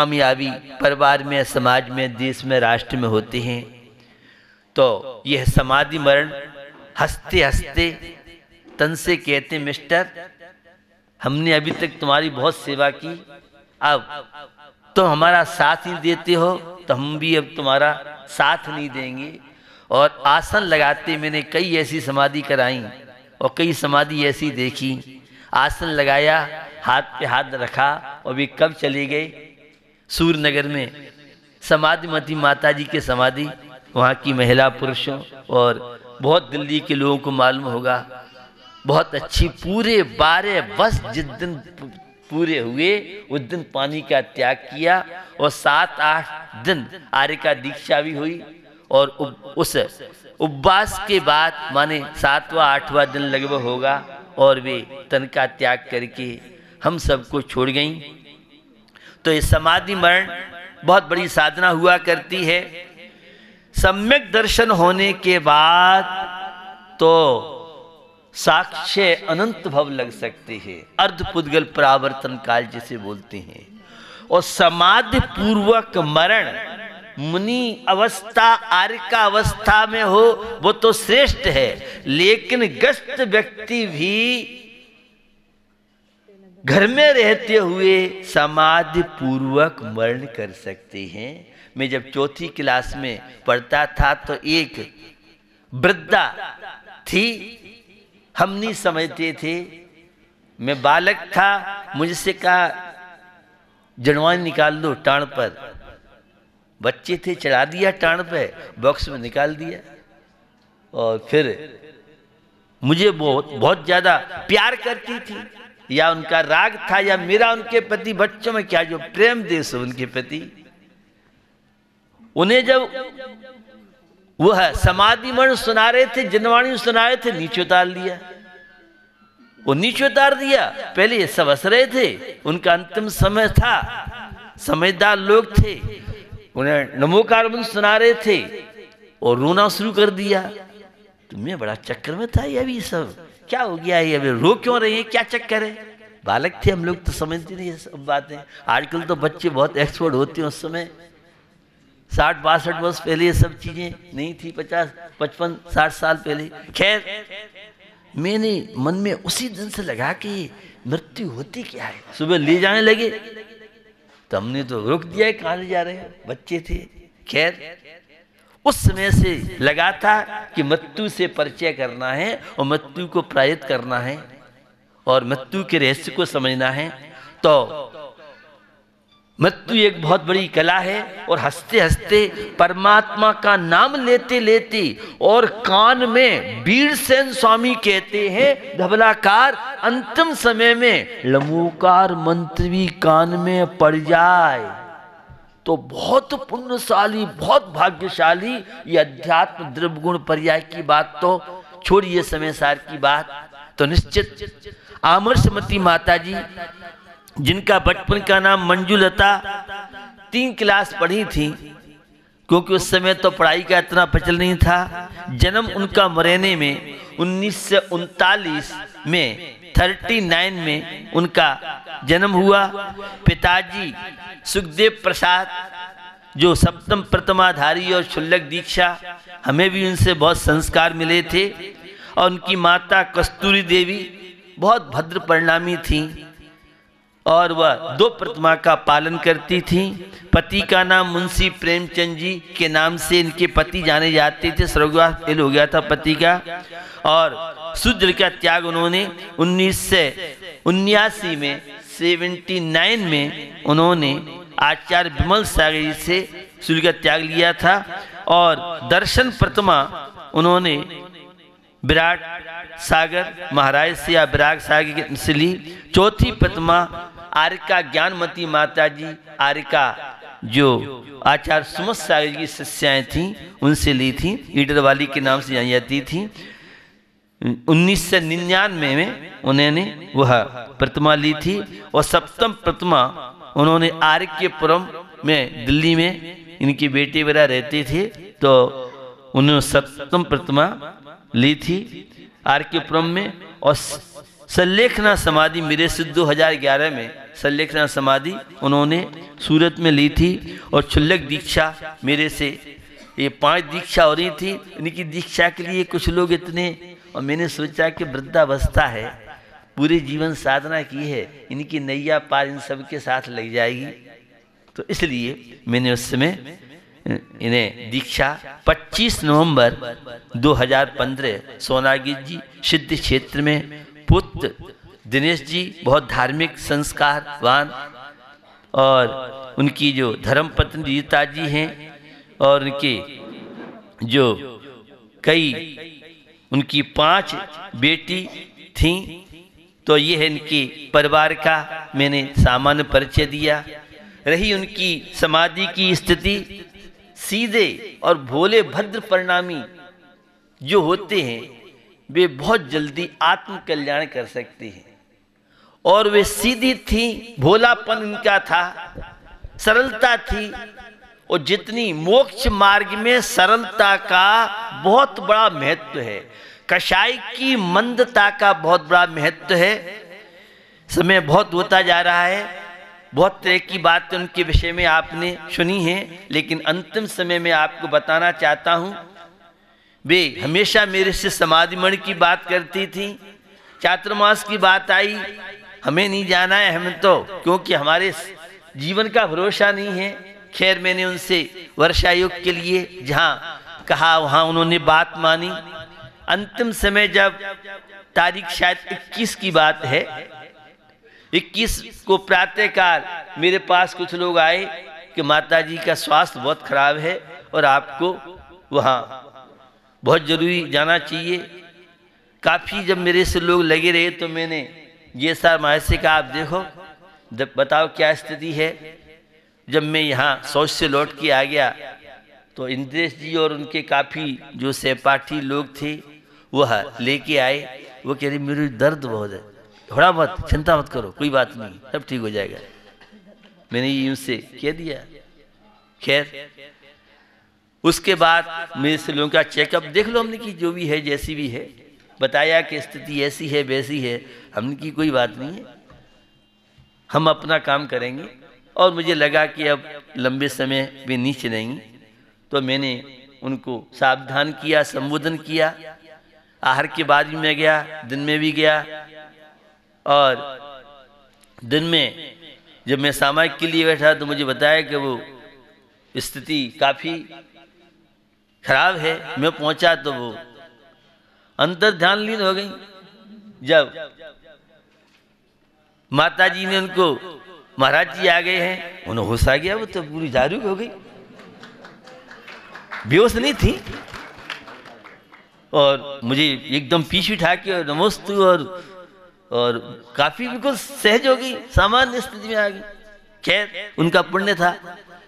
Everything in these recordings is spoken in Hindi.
कामयाबी परिवार में, समाज में, देश में, राष्ट्र में होते हैं तो यह समाधि मरण हंसते हंसते तन से कहते मिस्टर, हमने अभी तक तुम्हारी बहुत सेवा की, अब तुम हमारा साथ नहीं देते हो तो हम भी अब तुम्हारा साथ नहीं देंगे। और आसन लगाते मैंने कई ऐसी समाधि कराई और कई समाधि ऐसी देखी। आसन लगाया, हाथ पे हाथ रखा और वे कब चले गए सूरनगर में समाधिमती माता जी के समाधि, वहाँ की महिला पुरुषों और बहुत दिल्ली के लोगों को मालूम होगा, बहुत अच्छी। पूरे 12 वर्ष जिस दिन पूरे हुए उस दिन पानी का त्याग किया और 7-8 दिन आर्य का दीक्षा भी हुई। और उस उपवास के बाद माने 7वां 8वां दिन लगभग होगा और वे तन का त्याग करके हम सबको छोड़ गईं। तो ये समाधि मरण बहुत बड़ी साधना हुआ करती है। सम्यक दर्शन होने के बाद तो साक्ष्य अनंत भव लग सकते हैं, अर्धपुद्गल परावर्तन काल जिसे बोलते हैं। और समाधि पूर्वक मरण मुनि अवस्था आर्य का अवस्था में हो वो तो श्रेष्ठ है, लेकिन ग्रस्त व्यक्ति भी घर में रहते हुए समाधि पूर्वक मरण कर सकते हैं। मैं जब 4th क्लास में पढ़ता था तो एक वृद्धा थी, हम नहीं समझते थे, मैं बालक था, मुझसे कहा जड़वान निकाल दो टाण पर, बच्चे थे, चढ़ा दिया टाण पे, बॉक्स में निकाल दिया। और फिर मुझे बहुत ज्यादा प्यार करती थी, या उनका राग था या मेरा उनके प्रति, बच्चों में क्या जो प्रेम देश उनके प्रति। उन्हें जब वह समाधि मरण सुना रहे थे, जनवाणी सुना रहे थे, नीचे उतार लिया। वो नीचे उतार दिया, पहले ये सब हंस रहे थे, उनका अंतिम समय था, समझदार लोग थे, उन्हें नमोकार मंत्र सुना रहे थे और रोना शुरू कर दिया। तो मैं बड़ा चक्कर में था, ये अभी सब क्या हो गया, ये अभी रो क्यों रहे हैं, क्या चक्कर है। बालक थे हम लोग तो समझते नहीं ये सब बातें। आजकल तो बच्चे बहुत एक्सपर्ट होते हैं, उस समय 60-62 वर्ष पहले ये सब चीजें नहीं थी, 50-55-60 साल पहले। खैर मैंने मन में उसी दिन से लगा कि मृत्यु होती क्या है। सुबह ले जाने लगे तो हमने तो रोक दिया, कहाँ ले जा रहे हैं, बच्चे थे। खैर उस समय से लगा था कि मृत्यु से परिचय करना है और मृत्यु को प्रायत करना है और मृत्यु के रहस्य को समझना है। तो मृत्यु एक बहुत बड़ी कला है और हंसते हंसते परमात्मा का नाम लेते लेते, और कान में वीरसेन स्वामी कहते हैं धबलाकार, अंतिम समय में लमोकार मंत्र भी कान में पड़ जाए तो बहुत पुण्यशाली, बहुत भाग्यशाली। ये अध्यात्म द्रव्य गुण पर्याय की बात तो छोड़िए, समय सार की बात तो निश्चित आमरसमती माता जी, जिनका बचपन का नाम मंजुलता, 3 क्लास पढ़ी थी, क्योंकि उस समय तो पढ़ाई का इतना प्रचलन नहीं था। जन्म उनका मुरैना में 1939 में 39 में उनका जन्म हुआ। पिताजी सुखदेव प्रसाद, जो सप्तम प्रथमाधारी और क्षुल्लक दीक्षा, हमें भी उनसे बहुत संस्कार मिले थे। और उनकी माता कस्तूरी देवी बहुत भद्र परिणामी थी और वह 2 प्रतिमा का पालन करती थी। पति का नाम मुंशी प्रेमचंद जी के नाम से इनके पति जाने जाते थे, स्वर्गवास फेल हो गया था पति का। और शूद्र का त्याग उन्होंने 1979 में 79 में उन्होंने आचार्य विमल सागर जी से शूद्र का त्याग लिया था। और दर्शन प्रतिमा उन्होंने विराट सागर महाराज से या विराट सागर से ली। 4थी प्रतिमा आर्य का ज्ञानमती माता जी, आर्य का जो आचार्य सुमत सागर की शिष्याएं थीं उनसे ली थी, ईडर वाली के नाम से जानी जाती थी। 1999 में उन्होंने वह प्रतिमा ली थी। और 7म प्रतिमा उन्होंने आर्यपुरम में, दिल्ली में इनके बेटे वगैरह रहते थे, तो उन्होंने 7म प्रतिमा ली थी आर्यपुरम में। और संलेखना समाधि मेरे से 2011 में संलेखना समाधि उन्होंने सूरत में ली थी, और क्षुल्लक दीक्षा मेरे से ये 5 दीक्षा हो रही थी। इनकी दीक्षा के लिए कुछ लोग इतने, और मैंने सोचा कि वृद्धावस्था है, पूरे जीवन साधना की है, इनकी नैया पार इन सब के साथ लग जाएगी। तो इसलिए मैंने उस समय इन्हें दीक्षा 25 नवंबर 2015 सोनागिर जी सिद्ध क्षेत्र में, पुत्र दिनेश जी बहुत धार्मिक संस्कारवान, और उनकी जो धर्मपत्नी रीता जी हैं, और उनके जो कई उनकी 5 बेटी थीं। तो ये है इनके परिवार का मैंने सामान्य परिचय दिया। रही उनकी समाधि की स्थिति, सीधे और भोले भद्र परिणामी जो होते हैं वे बहुत जल्दी आत्म कल्याण कर सकते हैं, और वे सीधी थी, भोलापन इनका था, सरलता थी। और जितनी मोक्ष मार्ग में सरलता का बहुत बड़ा महत्व है, कषाय की मंदता का बहुत बड़ा महत्व है। समय बहुत होता जा रहा है, बहुत तरह की बातें उनके विषय में आपने सुनी हैं, लेकिन अंतिम समय में आपको बताना चाहता हूँ, वे हमेशा मेरे से समाधिमणि की बात करती थी। चातुर्मास की बात आई, हमें नहीं जाना है, हमें तो क्योंकि हमारे जीवन का भरोसा नहीं है। खैर मैंने उनसे वर्षा योग के लिए जहाँ कहा वहाँ उन्होंने बात मानी। अंतिम समय जब तारीख शायद 21 की बात है, 21 को प्रातःकाल मेरे पास कुछ लोग आए कि माता जी का स्वास्थ्य बहुत खराब है और आपको वहाँ बहुत जरूरी जाना चाहिए। काफ़ी जब मेरे से लोग लगे रहे तो मैंने ये सार माए से कहा, आप देखो बताओ क्या स्थिति है। जब मैं यहाँ शौच से लौट के आ गया तो इंद्रेश जी और उनके काफ़ी जो सहपाठी लोग थे वह लेके आए। वो कह रहे मेरी दर्द बहुत है, थोड़ा बहुत चिंता मत करो, कोई बात नहीं, सब ठीक हो जाएगा। मैंने ये उनसे कह दिया। खैर उसके बाद मेरे से लोगों का चेकअप देख लो, हमने की जो भी है जैसी भी है, बताया कि स्थिति ऐसी है वैसी है। हमने की कोई बात नहीं है, हम अपना काम करेंगे। और मुझे लगा कि अब लंबे समय वे नहीं चलेंगी, तो मैंने उनको सावधान किया, संबोधन किया। आहार के बाद भी मैं गया, दिन में भी गया, और दिन में जब मैं सामायिक के लिए बैठा तो मुझे बताया कि वो स्थिति काफ़ी खराब है। मैं पहुंचा तो वो अंतर ध्यान लीन हो गई। जब माता जी ने उनको, महाराज जी आ गए हैं, उन्हें होश आ गया, वो तो पूरी जागरूक हो गई, बेहोश नहीं थी। और मुझे एकदम पीछे उठा के नमस्ते और काफी बिल्कुल सहज हो गई, सामान्य स्थिति में आ गई। खैर उनका पुण्य था,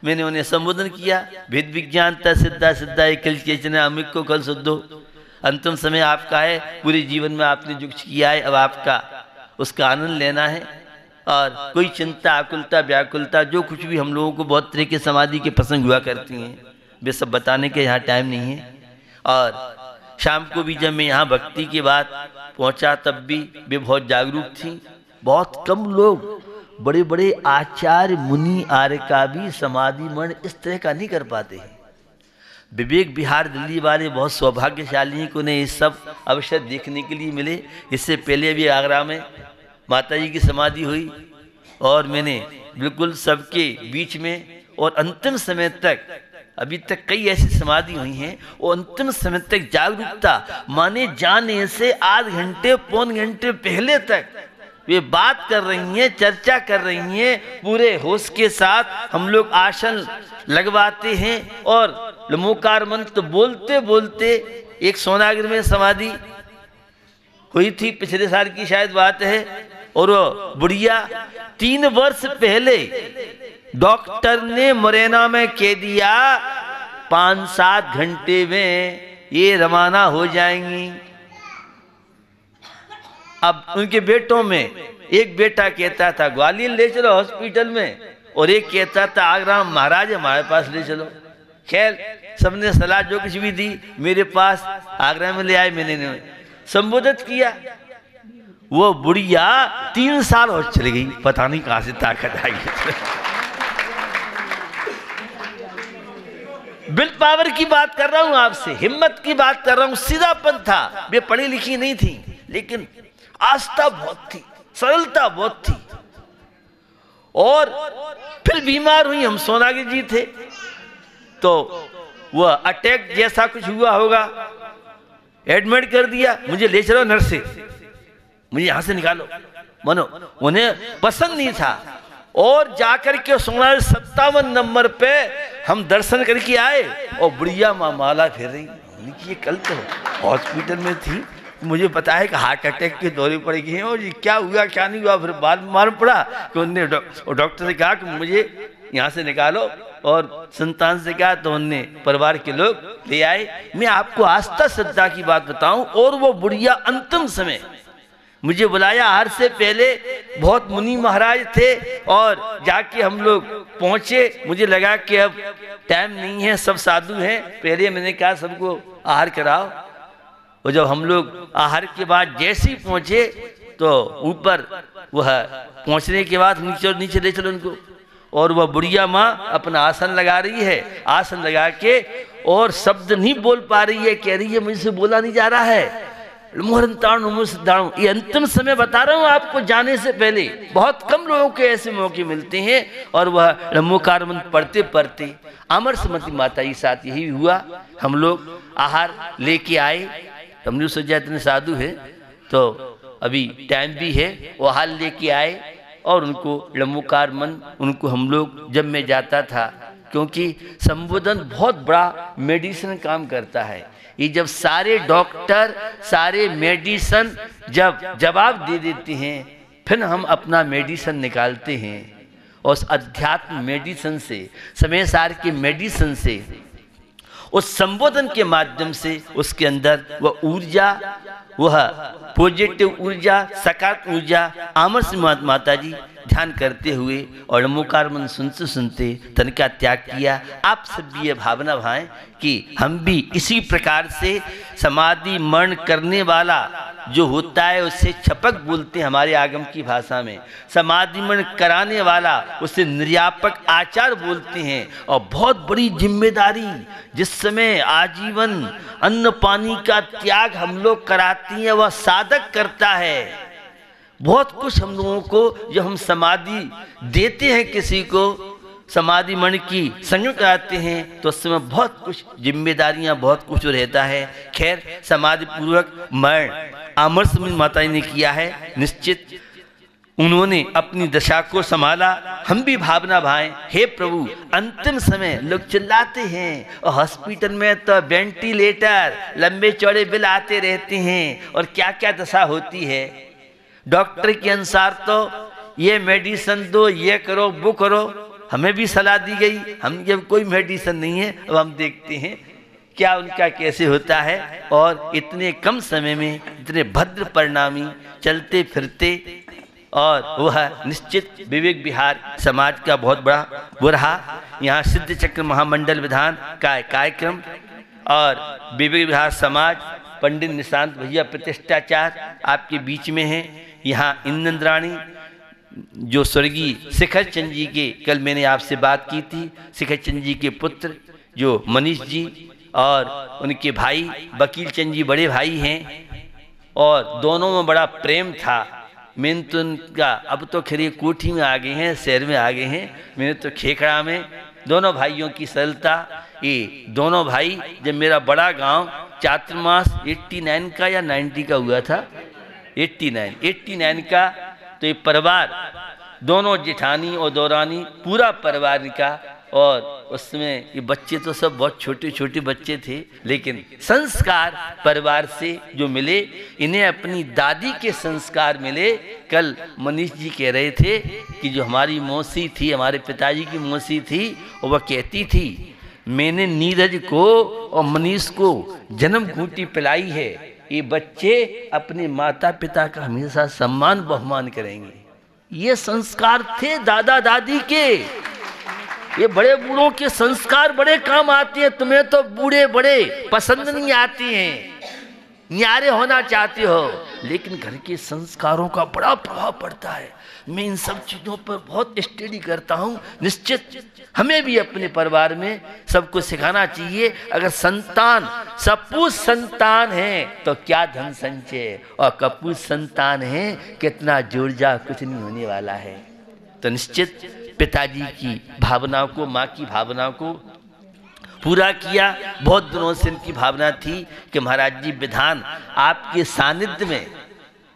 मैंने उन्हें संबोधन किया। भेद विज्ञानता सिद्धा सिद्धा कल चेतना अमिक को कल शुद्धो। अंतिम समय आपका है, पूरे जीवन में आपने जो कुछ किया है अब आपका उसका आनंद लेना है। और कोई चिंता आकुलता व्याकुलता जो कुछ भी हम लोगों को बहुत तरह के समाधि के प्रसंग हुआ करती हैं, वे सब बताने के यहाँ टाइम नहीं है। और शाम को भी जब मैं यहाँ भक्ति के बाद पहुँचा तब भी वे बहुत जागरूक थी। बहुत कम लोग, बड़े बड़े आचार्य मुनि आर्य का भी समाधि मन इस तरह का नहीं कर पाते हैं। विवेक विहार दिल्ली वाले बहुत सौभाग्यशाली हैं कि उन्हें ये सब अवसर देखने के लिए मिले। इससे पहले भी आगरा में माता जी की समाधि हुई और मैंने बिल्कुल सबके बीच में, और अंतिम समय तक अभी तक कई ऐसी समाधि हुई हैं और अंतिम समय तक जागरूकता, माने जाने से आध घंटे पौन घंटे पहले तक वे बात कर रही हैं, चर्चा कर रही हैं। पूरे होश के साथ हम लोग आसन लगवाते हैं और लमोकार मंत्र बोलते बोलते। एक सोनागिर में समाधि हुई थी, पिछले साल की शायद बात है, और वो बुढ़िया 3 वर्ष पहले डॉक्टर ने मुरैना में कह दिया 5-7 घंटे में ये रवाना हो जाएंगी। अब उनके बेटों में एक बेटा कहता था ग्वालियर ले चलो हॉस्पिटल में, और एक कहता था आगरा महाराज हमारे पास ले चलो। खैर सबने सलाह जो कुछ भी दी मेरे पास आगरा में ले आए, मैंने संबोधित किया। वो बुढ़िया 3 साल और चली गई, पता नहीं कहां से ताकत आई। विल पावर की बात कर रहा हूं आपसे, हिम्मत की बात कर रहा हूं। सीधापन था, वे पढ़ी लिखी नहीं थी, लेकिन आस्था बहुत थी, सरलता बहुत थी। और फिर बीमार हुई, हम सोनागी जी थे, तो वह अटैक जैसा कुछ हुआ होगा, एडमिट कर दिया। मुझे ले चलो नर्स से, मुझे यहां से निकालो। मानो उन्हें पसंद नहीं था। और जाकर के 57 नंबर पे हम दर्शन करके आए और बुढ़िया माँ माला फेर रही। ये कल तो हॉस्पिटल में थी, मुझे पता है कि हार्ट अटैक के दौरे पड़ गए हैं और ये क्या हुआ क्या नहीं हुआ। फिर बाद में मालूम पड़ा कि उनने डॉक्टर ने कहा कि मुझे यहाँ से निकालो, और संतान से कहा तो उनने परिवार के लोग ले आए। मैं आपको आस्था श्रद्धा की बात बताऊं, और वो बुढ़िया अंतिम समय मुझे बुलाया। हर से पहले बहुत मुनि महाराज थे, और जाके हम लोग पहुंचे। मुझे लगा कि अब टाइम नहीं है, सब साधु हैं। पहले मैंने कहा सबको आहार कराओ। और जब हम लोग आहार के बाद जैसे ही पहुंचे तो ऊपर वह पहुंचने के बाद नीचे ले चलो उनको। और वह बुढ़िया माँ अपना आसन लगा रही है, आसन लगा के और शब्द नहीं बोल पा रही है, कह रही है मुझसे बोला नहीं जा रहा है। ये अंतिम समय बता रहा हूँ आपको, जाने से पहले बहुत कम लोगों के ऐसे मौके मिलते हैं। और वह नमोकार मंत्र पढ़ते पढ़ते अमर सुमति माता जी साथ यही हुआ। हम लोग आहार लेके आए, हमने सोचा इतने साधु है तो अभी टाइम भी है, वो आहार लेके आए। और उनको नमोकार मंत्र, उनको हम लोग, जब मैं जाता था, क्योंकि संबोधन बहुत बड़ा मेडिसिन काम करता है। ये जब सारे डॉक्टर सारे मेडिसिन जब जवाब दे देते हैं, फिर हम अपना मेडिसिन निकालते हैं। और उस अध्यात्म मेडिसिन से, समय सार के मेडिसिन से, उस संबोधन के माध्यम से उसके अंदर वह ऊर्जा, वह पॉजिटिव ऊर्जा, सकारात्मक ऊर्जा आमर से माता जी ध्यान करते हुए और नमोकार मंत्र सुनते सुनते तन का त्याग किया। आप सब भी ये भावना भाएं कि हम भी इसी प्रकार से समाधि मरण करने वाला जो होता है उससे छपक बोलते हैं हमारे आगम की भाषा में। समाधि मरण कराने वाला उसे निर्यापक आचार बोलते हैं। और बहुत बड़ी जिम्मेदारी, जिस समय आजीवन अन्न पानी का त्याग हम लोग कराती हैं, वह साधक करता है। बहुत कुछ हम लोगों को, जो हम समाधि देते हैं किसी को, समाधि मरण की संयोग कराते हैं, तो उस समय बहुत कुछ जिम्मेदारियां, बहुत कुछ रहता है। खैर, समाधि पूर्वक मरण अमर सुमति माता जी ने किया है निश्चित। उन्होंने अपनी दशा को संभाला। हम भी भावना भाएं, हे प्रभु, अंतिम समय लोग चिल्लाते हैं और हॉस्पिटल में तो वेंटिलेटर, लंबे चौड़े बिल आते रहते हैं और क्या क्या दशा होती है। डॉक्टर के अनुसार तो ये मेडिसिन दो, ये करो, वो करो, हमें भी सलाह दी गई। हम जब कोई मेडिसिन नहीं है, अब हम देखते हैं क्या उनका कैसे होता है। और इतने कम समय में इतने भद्र परिणामी चलते फिरते, और वह निश्चित विवेक विहार समाज का बहुत बड़ा वो रहा। यहाँ सिद्ध चक्र महामंडल विधान का कार्यक्रम और विवेक विहार समाज, पंडित निशांत भैया प्रतिष्ठाचार आपके बीच में हैं। यहाँ इंद्राणी जो स्वर्गीय शिखर चंद जी के, कल मैंने आपसे बात की थी, शिखर चंद जी के पुत्र जो मनीष जी, और उनके भाई वकील चंद जी बड़े भाई हैं। और दोनों में बड़ा प्रेम था। मैंने तो उनका, अब तो खैर कोठी में आ गए हैं, शहर में आ गए हैं, मैंने तो खेखड़ा में। दोनों भाइयों की सरलता, ये दोनों भाई, जब मेरा बड़ा गांव चातुर्मास 89 का या 90 का हुआ था, 89 का, तो ये परिवार, दोनों जेठानी और दौरानी, पूरा परिवार का। और उसमें ये बच्चे तो सब बहुत छोटे छोटे बच्चे थे, लेकिन संस्कार परिवार से जो मिले, इन्हें अपनी दादी के संस्कार मिले। कल मनीष जी कह रहे थे कि जो हमारी मौसी थी, हमारे पिताजी की मौसी थी, और वह कहती थी मैंने नीरज को और मनीष को जन्म घूंटी पिलाई है। ये बच्चे अपने माता पिता का हमेशा सम्मान बहुमान करेंगे। ये संस्कार थे दादा दादी के। ये बड़े बूढ़ों के संस्कार बड़े काम आते हैं। तुम्हें तो बूढ़े बड़े पसंद नहीं आते हैं, न्यारे होना चाहते हो, लेकिन घर के संस्कारों का बड़ा प्रभाव पड़ता है। मैं इन सब चीज़ों पर बहुत स्टडी करता हूँ। निश्चित हमें भी अपने परिवार में सबको सिखाना चाहिए। अगर संतान सपूत संतान है तो क्या धन संचय, और कपूत संतान है कितना जोड़ जा, कुछ नहीं होने वाला है। तो निश्चित पिताजी की भावनाओं को, माँ की भावनाओं को पूरा किया। बहुत दिनों से इनकी भावना थी कि महाराज जी विधान आपके सानिध्य में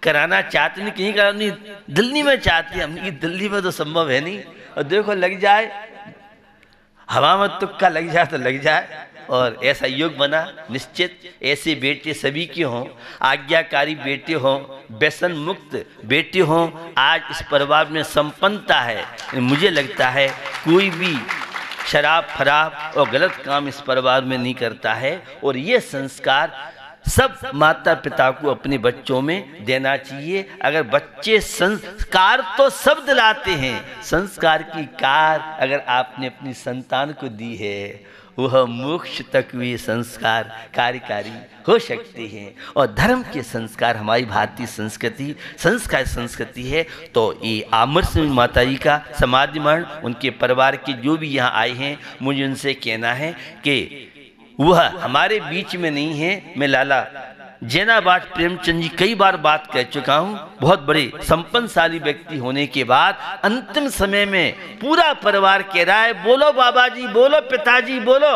कराना चाहते, नहीं कहीं करानी, दिल्ली में चाहते। हमने दिल्ली में तो संभव है नहीं, और देखो लग जाए, हवा में तुक्का लग जाए तो लग जाए, और ऐसा योग बना। निश्चित ऐसे बेटे सभी के हों, आज्ञाकारी बेटे हों, व्यसन मुक्त बेटे हों। आज इस परिवार में संपन्नता है। मुझे लगता है कोई भी शराब फराब और गलत काम इस परिवार में नहीं करता है। और ये संस्कार सब माता पिता को अपने बच्चों में देना चाहिए। अगर बच्चे संस्कार तो सब दिलाते हैं, संस्कार की कार अगर आपने अपनी संतान को दी है, वह मोक्ष तक भी संस्कार कार्यकारी हो सकते हैं। और धर्म के संस्कार हमारी भारतीय संस्कृति संस्कार संस्कृति है। तो ये आमरस माता जी का समाधि मरण, उनके परिवार के जो भी यहाँ आए हैं, मुझे उनसे कहना है कि वह हमारे बीच में नहीं है। मैं लाला जैनाबाद प्रेमचंद जी कई बार बात कह चुका हूँ। बहुत बड़े संपन्नशाली व्यक्ति होने के बाद अंतिम समय में पूरा परिवार कह रहा है, बोलो बाबा जी, बोलो पिताजी, बोलो।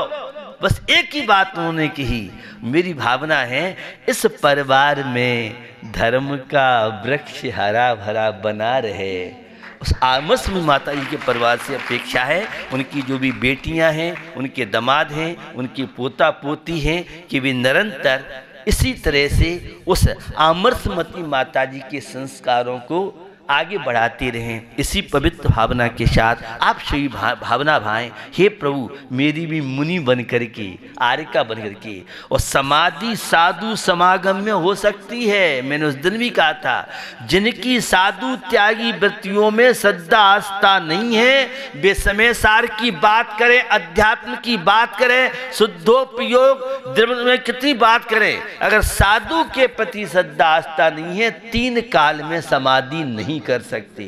बस एक ही बात उन्होंने कही, मेरी भावना है इस परिवार में धर्म का वृक्ष हरा भरा बना रहे। उस आमरस माता जी के परिवार से अपेक्षा है, उनकी जो भी बेटियां हैं, उनके दामाद हैं, उनकी पोता पोती हैं, कि वे निरंतर इसी तरह से उस आमरसमती माता जी के संस्कारों को आगे बढ़ाते रहें। इसी पवित्र भावना के साथ आप सभी भावना भाएं, हे प्रभु मेरी भी मुनि बन करके, आर्यका बन करके, और समाधि साधु समागम में हो सकती है। मैंने उस दिन भी कहा था, जिनकी साधु त्यागी वृत्तियों में श्रद्धा आस्था नहीं है, वे समय सार की बात करें, अध्यात्म की बात करें, शुद्धोपयोग द्रव्य में कितनी बात करें, अगर साधु के प्रति श्रद्धा आस्था नहीं है, 3 काल में समाधि नहीं कर सकते।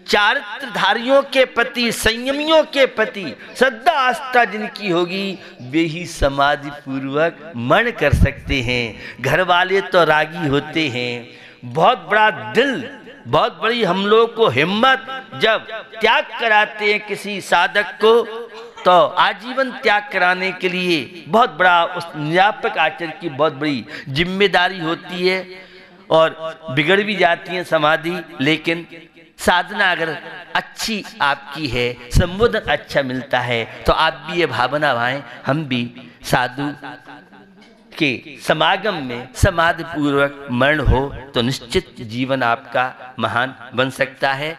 चारित्रधारियों के प्रति, संयमियों के प्रति श्रद्धा आस्था जिनकी होगी, वे ही समाधि पूर्वक मरण कर सकते हैं। घर वाले तो रागी होते हैं, बहुत बड़ा दिल, बहुत बड़ी हम लोग को हिम्मत, जब त्याग कराते हैं किसी साधक को, तो आजीवन त्याग कराने के लिए बहुत बड़ा उस निरापक आचार्य की बहुत बड़ी जिम्मेदारी होती है। और बिगड़ भी जाती है समाधि, लेकिन साधना अगर अच्छी आपकी है, संबोधन अच्छा मिलता है, तो आप भी ये भावना भाएं, हम भी साधु के समागम में समाधि पूर्वक मरण हो तो निश्चित जीवन आपका महान बन सकता है।